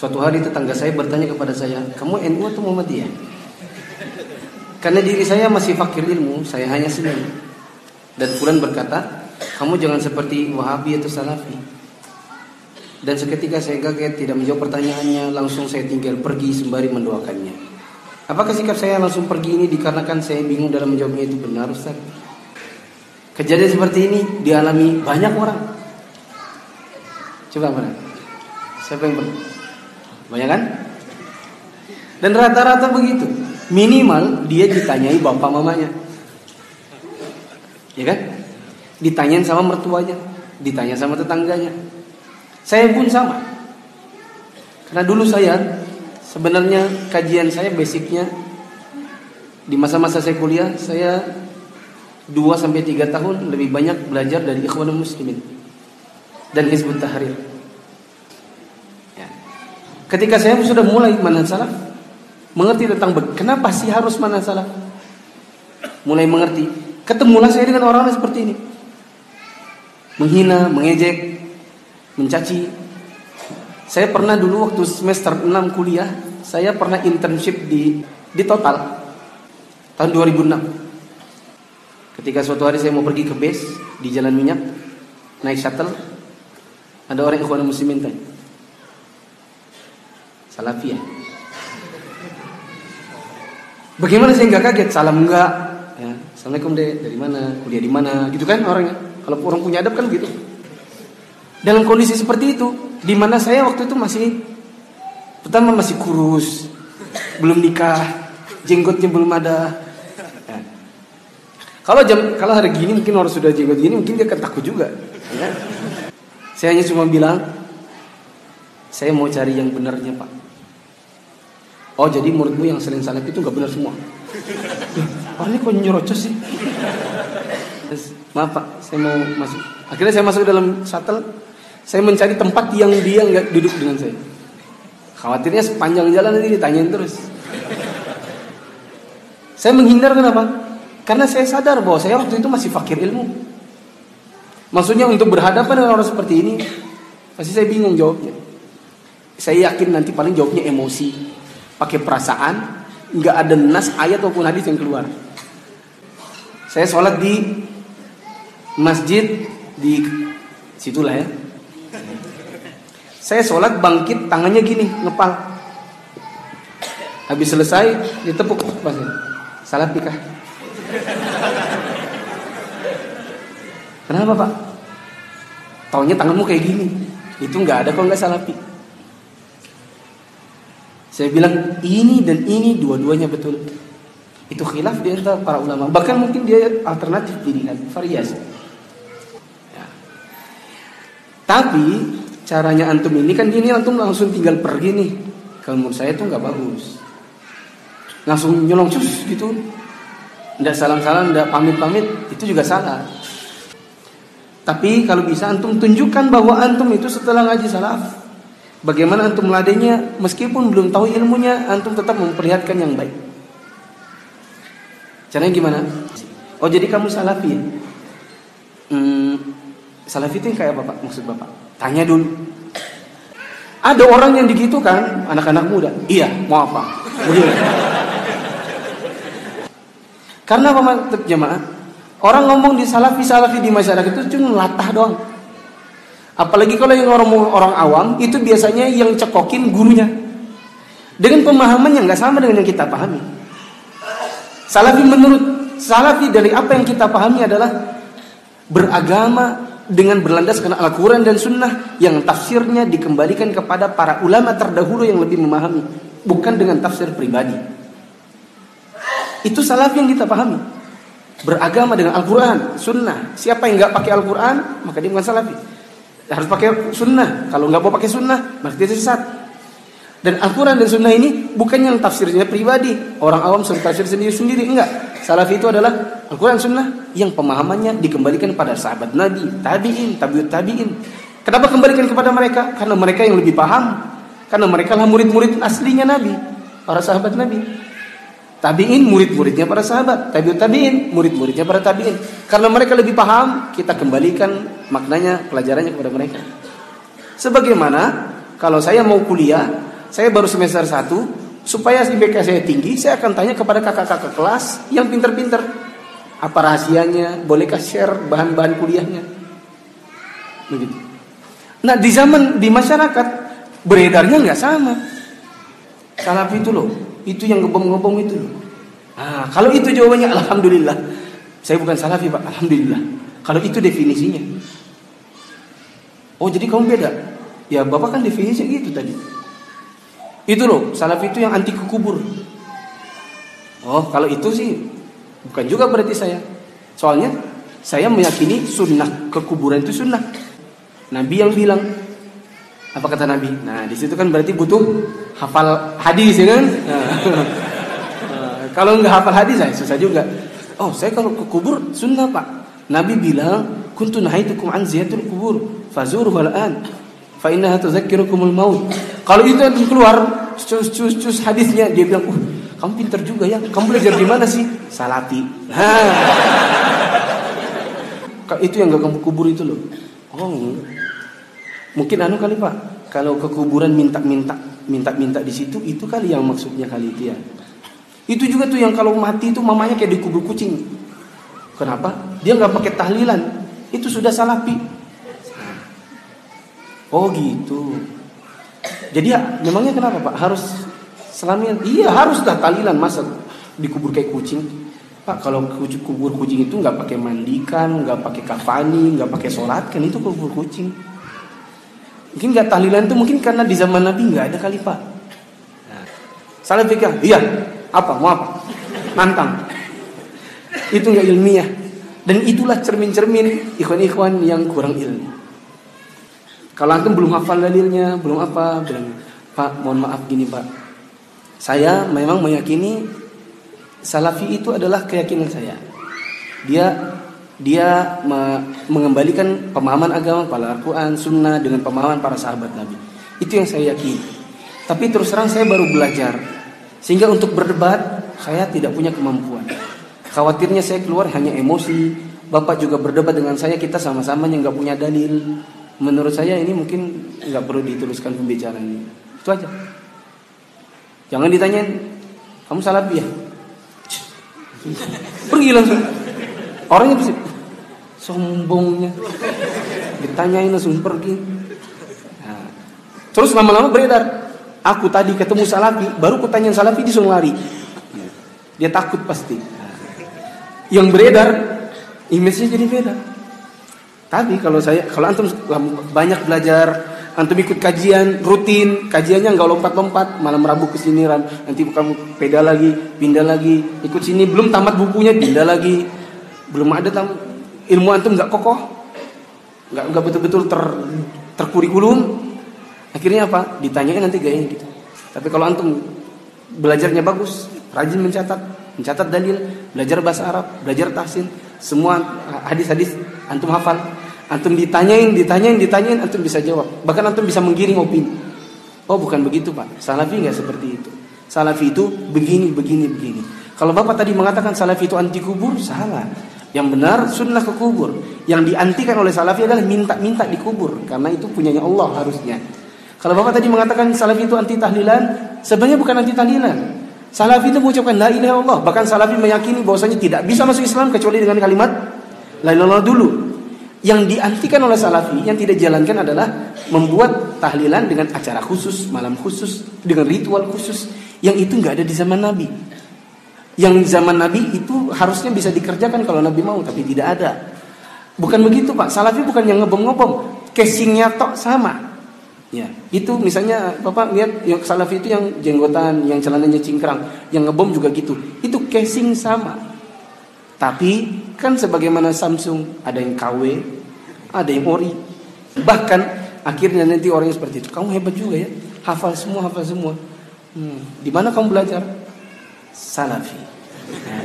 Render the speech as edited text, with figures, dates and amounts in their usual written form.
Suatu hari tetangga saya bertanya kepada saya, kamu NU atau Muhammadiyah? Karena diri saya masih fakir ilmu, saya hanya Senin. Dan fulan berkata, kamu jangan seperti Wahabi atau Salafi. Dan seketika saya kaget, tidak menjawab pertanyaannya, langsung saya tinggal pergi sembari mendoakannya. Apakah sikap saya langsung pergi ini dikarenakan saya bingung dalam menjawabnya itu benar, Ustaz? Kejadian seperti ini dialami banyak orang. Coba mana? Siapa yang pernah? Banyak kan? Dan rata-rata begitu. Minimal dia ditanyai bapak mamanya, ya kan? Ditanyain sama mertuanya, ditanya sama tetangganya. Saya pun sama. Karena dulu saya sebenarnya kajian saya basicnya di masa-masa saya kuliah, saya 2-3 tahun lebih banyak belajar dari Ikhwanul Muslimin dan Hizbut Tahrir. Ketika saya sudah mulai manhaj salaf, mengerti tentang kenapa sih harus manhaj salaf, mulai mengerti, ketemulah saya dengan orang-orang seperti ini, menghina, mengejek, mencaci. Saya pernah dulu waktu semester 6 kuliah, saya pernah internship di Total tahun 2006. Ketika suatu hari saya mau pergi ke base di Jalan Minyak, naik shuttle, ada orang Ikhwanul Muslimin tanya, Salafi ya? Bagaimana saya nggak kaget? Salam enggak? Ya, Assalamualaikum deh. Dari mana? Kuliah di mana? Gitu kan orangnya. Kalau orang punya adab kan gitu. Dalam kondisi seperti itu, di mana saya waktu itu pertama masih kurus, belum nikah, jenggotnya belum ada. Ya. Kalau hari gini mungkin orang sudah jenggot gini, mungkin dia akan takut juga. Ya. Saya hanya cuma bilang, saya mau cari yang benarnya Pak. Oh jadi muridmu yang selain salaf itu gak benar semua. Oh ini kok nyerocos sih. Maaf Pak, saya mau masuk. Akhirnya saya masuk dalam shuttle. Saya mencari tempat yang dia gak duduk dengan saya. Khawatirnya sepanjang jalan nanti ditanyain terus. Saya menghindar kenapa? Karena saya sadar bahwa saya waktu itu masih fakir ilmu. Maksudnya untuk berhadapan dengan orang seperti ini, pasti saya bingung jawabnya. Saya yakin nanti paling jawabnya emosi, pakai perasaan, nggak ada nas ayat maupun hadis yang keluar. Saya sholat di masjid di situlah ya. Saya sholat bangkit tangannya gini ngepal. Habis selesai ditepuk pasti. Salafi kah? Kenapa Pak? Taunya tanganmu kayak gini. Itu nggak ada kok nggak salafi. Saya bilang ini dan ini dua-duanya betul. Itu khilaf di antara para ulama. Bahkan mungkin dia alternatif pilihan, variasi. Ya. Tapi caranya antum ini kan gini, antum langsung tinggal pergi nih. Kalau menurut saya itu nggak bagus. Langsung nyolong cus gitu. Nggak salam-salam, nggak pamit-pamit, itu juga salah. Tapi kalau bisa antum tunjukkan bahwa antum itu setelah ngaji salaf, bagaimana antum meladainya, meskipun belum tahu ilmunya, antum tetap memperlihatkan yang baik. Caranya gimana? Oh jadi kamu salafi ya? Salafi itu yang kayak apa Pak? Maksud Bapak? Tanya dulu. Ada orang yang digitukan, anak-anak muda. Iya, mau apa? Begitu. Karena apa jemaah? Orang ngomong di salafi di masyarakat itu cuma latah doang. Apalagi kalau yang orang awam itu biasanya yang cekokin gurunya dengan pemahaman yang nggak sama dengan yang kita pahami. Salafi dari apa yang kita pahami adalah beragama dengan berlandaskan Al-Quran dan Sunnah yang tafsirnya dikembalikan kepada para ulama terdahulu yang lebih memahami, bukan dengan tafsir pribadi. Itu salafi yang kita pahami. Beragama dengan Al-Quran, Sunnah. Siapa yang nggak pakai Al-Quran maka dia bukan salafi. Harus pakai Sunnah. Kalau nggak mau pakai Sunnah berarti dia sesat. Dan Al-Quran dan Sunnah ini bukan yang tafsirnya pribadi, orang awam suruh tafsir sendiri-sendiri. Enggak. Salafi itu adalah Al-Quran Sunnah yang pemahamannya dikembalikan pada sahabat Nabi, tabi'in, tabi'ut tabi'in. Kenapa kembalikan kepada mereka? Karena mereka yang lebih paham. Karena mereka lah murid-murid aslinya Nabi, para sahabat Nabi. Tabi'in murid-muridnya para sahabat, tabi'ut tabi'in murid-muridnya para tabi'in. Karena mereka lebih paham, kita kembalikan maknanya, pelajarannya kepada mereka. Sebagaimana kalau saya mau kuliah, saya baru semester 1, supaya IPK saya tinggi, saya akan tanya kepada kakak-kakak kelas yang pinter-pinter. Apa rahasianya? Bolehkah share bahan-bahan kuliahnya? Begitu. Nah, di masyarakat beredarnya nggak sama. Salafi itu loh, itu yang ngebom-ngebom itu loh. Nah, kalau itu jawabannya alhamdulillah. Saya bukan salafi, Pak, alhamdulillah. Kalau itu definisinya. Oh, jadi kamu beda. Ya, Bapak kan definisinya gitu tadi. Itu loh, salafi itu yang anti kubur. Oh, kalau itu sih bukan juga berarti saya. Soalnya saya meyakini sunnah kekuburan itu sunnah. Nabi yang bilang. Apa kata Nabi? Nah, di situ kan berarti butuh hafal hadis, ya kan? Nah, kalau nggak hafal hadis, saya susah juga. Oh, saya kalau ke kubur sunnah, Pak. Nabi bilang, kuntu nahaitukum an ziyaratil kubur, fazuruha al-an, fa innaha tuzakkirukumul maut. Kalau itu yang keluar cus hadisnya, dia bilang, kamu pintar juga ya. Kamu belajar di mana sih? Salafi. Itu yang nggak kamu kubur itu loh. Oh, mungkin kali, Pak. Kalau ke kuburan minta di situ, itu kali yang maksudnya kali itu ya. Itu juga tuh yang kalau mati itu mamanya kayak dikubur kucing. Kenapa? Dia nggak pakai tahlilan. Itu sudah salafi. Oh gitu. Jadi ya, memangnya kenapa, Pak? Harus selamian? Iya, harus dah tahlilan, masa dikubur kayak kucing. Pak, kalau kubur kucing itu nggak pakai mandikan, nggak pakai kafani, nggak pakai sholat, kan itu kubur kucing. Mungkin nggak tahlilan itu mungkin karena di zaman Nabi nggak ada kali, Pak. Salafi kah? Iya. Apa? Mau apa? Nantang. Itu nggak ilmiah. Dan itulah cermin-cermin ikhwan-ikhwan yang kurang ilmu. Kalau antum belum hafal dalilnya, belum apa, bilang, Pak, mohon maaf gini, Pak. Saya memang meyakini salafi itu adalah keyakinan saya. Dia mengembalikan pemahaman agama pada Al-Quran, Sunnah dengan pemahaman para sahabat Nabi. Itu yang saya yakini. Tapi terus terang saya baru belajar, sehingga untuk berdebat saya tidak punya kemampuan. Khawatirnya saya keluar hanya emosi. Bapak juga berdebat dengan saya, kita sama-sama yang nggak punya dalil. Menurut saya ini mungkin nggak perlu diteruskan pembicaraan ini. Itu aja. Jangan ditanyain, kamu salafi ya? Pergi langsung. Orangnya bisa sombongnya. Ditanyain langsung pergi. Nah, terus lama-lama beredar. Aku tadi ketemu salafi, baru kutanyain salafi disuruh lari. Dia takut pasti. Nah, yang beredar, image-nya jadi beda. Tapi kalau antum banyak belajar, antum ikut kajian rutin, kajiannya nggak lompat-lompat, malam Rabu ke sini, nanti kamu pindah lagi, ikut sini, belum tamat bukunya, pindah lagi, belum ada ilmu antum nggak kokoh, nggak betul-betul terkurikulum, akhirnya apa? Ditanyain nanti gayanya gitu. Tapi kalau antum belajarnya bagus, rajin mencatat dalil, belajar bahasa Arab, belajar tahsin, semua hadis-hadis antum hafal, antum ditanyain, antum bisa jawab. Bahkan antum bisa menggiring opini. Oh, bukan begitu, Pak. Salafi nggak seperti itu. Salafi itu begini. Kalau Bapak tadi mengatakan salafi itu anti kubur, salah. Yang benar sunnah ke kubur. Yang diantikan oleh salafi adalah minta dikubur, karena itu punyanya Allah harusnya. Kalau Bapak tadi mengatakan salafi itu anti tahlilan, sebenarnya bukan anti tahlilan. Salafi itu mengucapkan la ilaha illallah. Bahkan salafi meyakini bahwasanya tidak bisa masuk Islam kecuali dengan kalimat la ilaha illallah dulu. Yang diantikan oleh salafi, yang tidak dijalankan adalah membuat tahlilan dengan acara khusus, malam khusus, dengan ritual khusus. Yang itu nggak ada di zaman Nabi. Yang zaman Nabi itu harusnya bisa dikerjakan kalau Nabi mau, tapi tidak ada. Bukan begitu, Pak. Salafi bukan yang ngebom-ngebom. Casingnya tok sama. Ya, itu misalnya Bapak lihat yang salafi itu yang jenggotan, yang celananya cingkrang, yang ngebom juga gitu. Itu casing sama. Tapi kan sebagaimana Samsung, ada yang KW, ada yang ori. Bahkan akhirnya nanti orang yang seperti itu, kamu hebat juga ya, hafal semua. Di mana kamu belajar? Salafi. Nah,